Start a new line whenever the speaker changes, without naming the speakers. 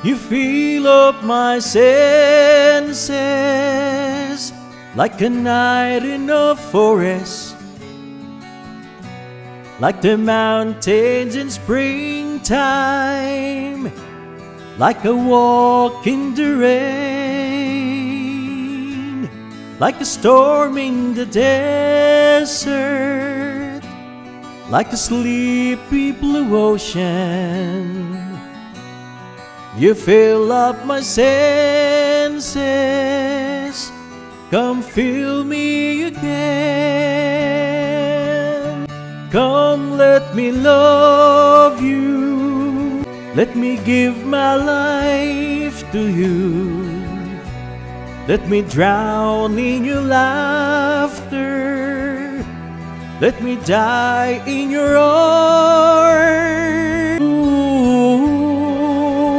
You fill up my senses like a night in a forest, like the mountains in springtime, like a walk in the rain, like a storm in the desert, like a sleepy blue ocean. You fill up my senses, come fill me again. Come, let me love you, let me give my life to you. Let me drown in your laughter, let me die in your arms.